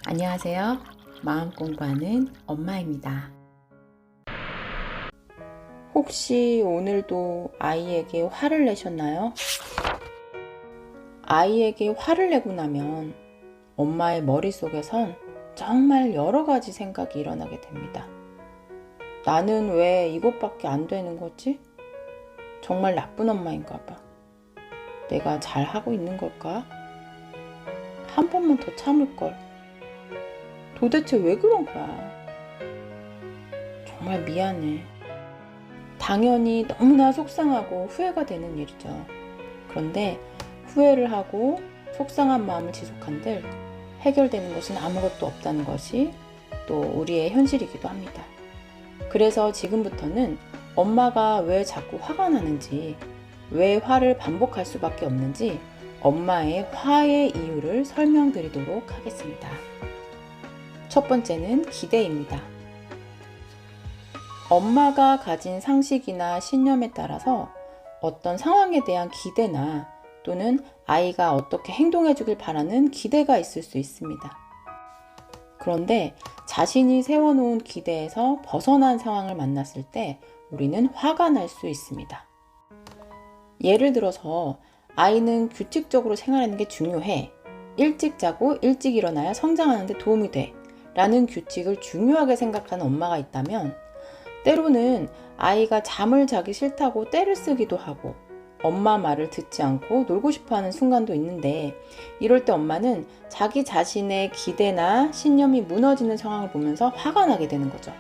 안녕하세요. 마음 공부하는 엄마입니다. 혹시 오늘도 아이에게 화를 내셨나요? 아이에게 화를 내고 나면 엄마의 머릿속에선 정말 여러 가지 생각이 일어나게 됩니다. 나는 왜 이것밖에 안 되는 거지? 정말 나쁜 엄마인가 봐. 내가 잘하고 있는 걸까? 한 번만 더 참을 걸. 도대체 왜 그런 거야? 정말 미안해. 당연히 너무나 속상하고 후회가 되는 일이죠. 그런데 후회를 하고 속상한 마음을 지속한들 해결되는 것은 아무것도 없다는 것이 또 우리의 현실이기도 합니다. 그래서 지금부터는 엄마가 왜 자꾸 화가 나는지, 왜 화를 반복할 수밖에 없는지 엄마의 화의 이유를 설명드리도록 하겠습니다. 첫 번째는 기대입니다. 엄마가 가진 상식이나 신념에 따라서 어떤 상황에 대한 기대나 또는 아이가 어떻게 행동해 주길 바라는 기대가 있을 수 있습니다. 그런데 자신이 세워놓은 기대에서 벗어난 상황을 만났을 때 우리는 화가 날 수 있습니다. 예를 들어서 아이는 규칙적으로 생활하는 게 중요해. 일찍 자고 일찍 일어나야 성장하는 데 도움이 돼. 라는 규칙을 중요하게 생각하는 엄마가 있다면 때로는 아이가 잠을 자기 싫다고 떼를 쓰기도 하고 엄마 말을 듣지 않고 놀고 싶어하는 순간도 있는데 이럴 때 엄마는 자기 자신의 기대나 신념이 무너지는 상황을 보면서 화가 나게 되는 거죠.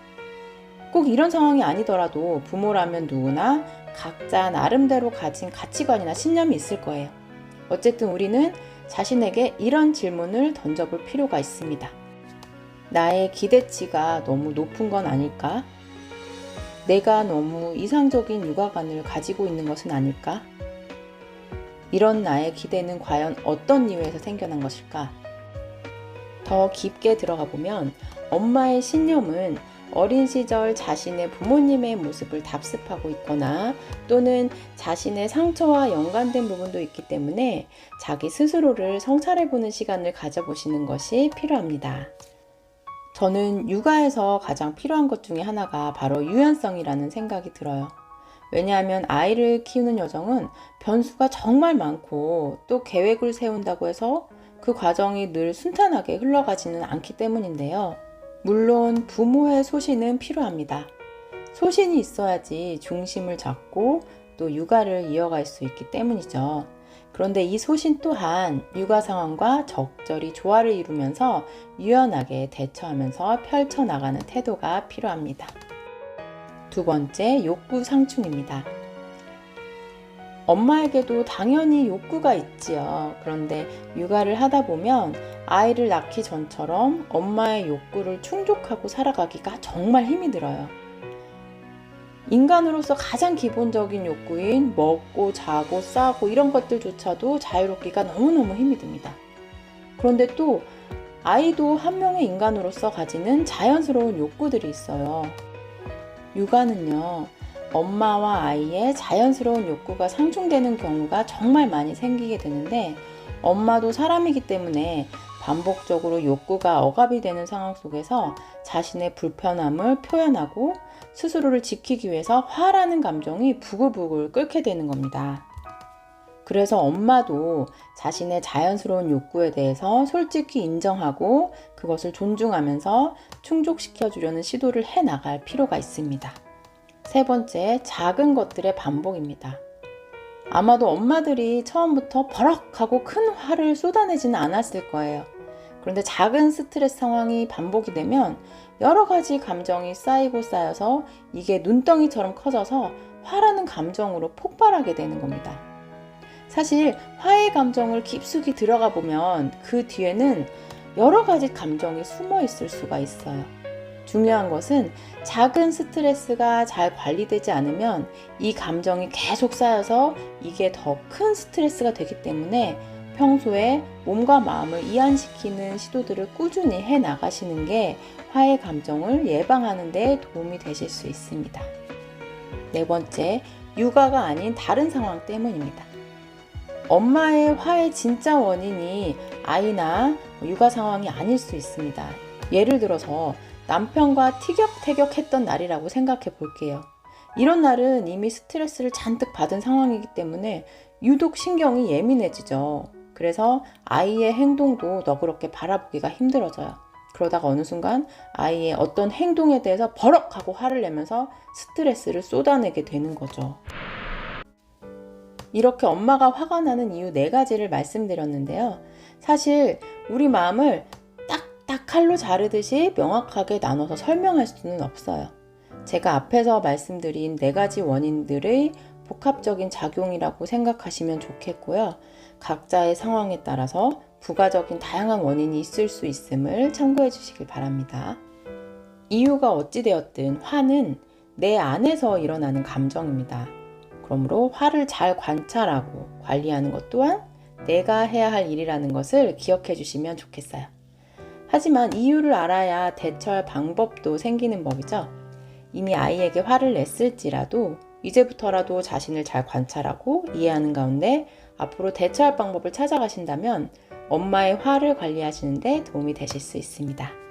꼭 이런 상황이 아니더라도 부모라면 누구나 각자 나름대로 가진 가치관이나 신념이 있을 거예요. 어쨌든 우리는 자신에게 이런 질문을 던져볼 필요가 있습니다. 나의 기대치가 너무 높은 건 아닐까? 내가 너무 이상적인 육아관을 가지고 있는 것은 아닐까? 이런 나의 기대는 과연 어떤 이유에서 생겨난 것일까? 더 깊게 들어가 보면 엄마의 신념은 어린 시절 자신의 부모님의 모습을 답습하고 있거나 또는 자신의 상처와 연관된 부분도 있기 때문에 자기 스스로를 성찰해보는 시간을 가져보시는 것이 필요합니다. 저는 육아에서 가장 필요한 것 중에 하나가 바로 유연성이라는 생각이 들어요. 왜냐하면 아이를 키우는 여정은 변수가 정말 많고 또 계획을 세운다고 해서 그 과정이 늘 순탄하게 흘러가지는 않기 때문인데요. 물론 부모의 소신은 필요합니다. 소신이 있어야지 중심을 잡고 또 육아를 이어갈 수 있기 때문이죠. 그런데 이 소신 또한 육아 상황과 적절히 조화를 이루면서 유연하게 대처하면서 펼쳐나가는 태도가 필요합니다. 두 번째, 욕구 상충입니다. 엄마에게도 당연히 욕구가 있지요. 그런데 육아를 하다 보면 아이를 낳기 전처럼 엄마의 욕구를 충족하고 살아가기가 정말 힘이 들어요. 인간으로서 가장 기본적인 욕구인 먹고 자고 싸고 이런 것들조차도 자유롭기가 너무너무 힘이 듭니다. 그런데 또 아이도 한 명의 인간으로서 가지는 자연스러운 욕구들이 있어요. 육아는요, 엄마와 아이의 자연스러운 욕구가 상충되는 경우가 정말 많이 생기게 되는데 엄마도 사람이기 때문에 반복적으로 욕구가 억압이 되는 상황 속에서 자신의 불편함을 표현하고 스스로를 지키기 위해서 화라는 감정이 부글부글 끓게 되는 겁니다. 그래서 엄마도 자신의 자연스러운 욕구에 대해서 솔직히 인정하고 그것을 존중하면서 충족시켜 주려는 시도를 해 나갈 필요가 있습니다. 세 번째, 작은 것들의 반복입니다. 아마도 엄마들이 처음부터 버럭하고 큰 화를 쏟아내지는 않았을 거예요. 그런데 작은 스트레스 상황이 반복이 되면 여러 가지 감정이 쌓이고 쌓여서 이게 눈덩이처럼 커져서 화라는 감정으로 폭발하게 되는 겁니다. 사실 화의 감정을 깊숙이 들어가 보면 그 뒤에는 여러 가지 감정이 숨어 있을 수가 있어요. 중요한 것은 작은 스트레스가 잘 관리되지 않으면 이 감정이 계속 쌓여서 이게 더 큰 스트레스가 되기 때문에 평소에 몸과 마음을 이완시키는 시도들을 꾸준히 해 나가시는 게 화의 감정을 예방하는 데 도움이 되실 수 있습니다. 네 번째, 육아가 아닌 다른 상황 때문입니다. 엄마의 화의 진짜 원인이 아이나 육아 상황이 아닐 수 있습니다. 예를 들어서 남편과 티격태격했던 날이라고 생각해 볼게요. 이런 날은 이미 스트레스를 잔뜩 받은 상황이기 때문에 유독 신경이 예민해지죠. 그래서 아이의 행동도 너그럽게 바라보기가 힘들어져요. 그러다가 어느 순간 아이의 어떤 행동에 대해서 버럭하고 화를 내면서 스트레스를 쏟아내게 되는 거죠. 이렇게 엄마가 화가 나는 이유 4가지를 말씀드렸는데요. 사실 우리 마음을 딱딱 칼로 자르듯이 명확하게 나눠서 설명할 수는 없어요. 제가 앞에서 말씀드린 4가지 원인들의 복합적인 작용이라고 생각하시면 좋겠고요. 각자의 상황에 따라서 부가적인 다양한 원인이 있을 수 있음을 참고해 주시길 바랍니다. 이유가 어찌되었든 화는 내 안에서 일어나는 감정입니다. 그러므로 화를 잘 관찰하고 관리하는 것 또한 내가 해야 할 일이라는 것을 기억해 주시면 좋겠어요. 하지만 이유를 알아야 대처할 방법도 생기는 법이죠. 이미 아이에게 화를 냈을지라도 이제부터라도 자신을 잘 관찰하고 이해하는 가운데 앞으로 대처할 방법을 찾아가신다면 엄마의 화를 관리하시는 데 도움이 되실 수 있습니다.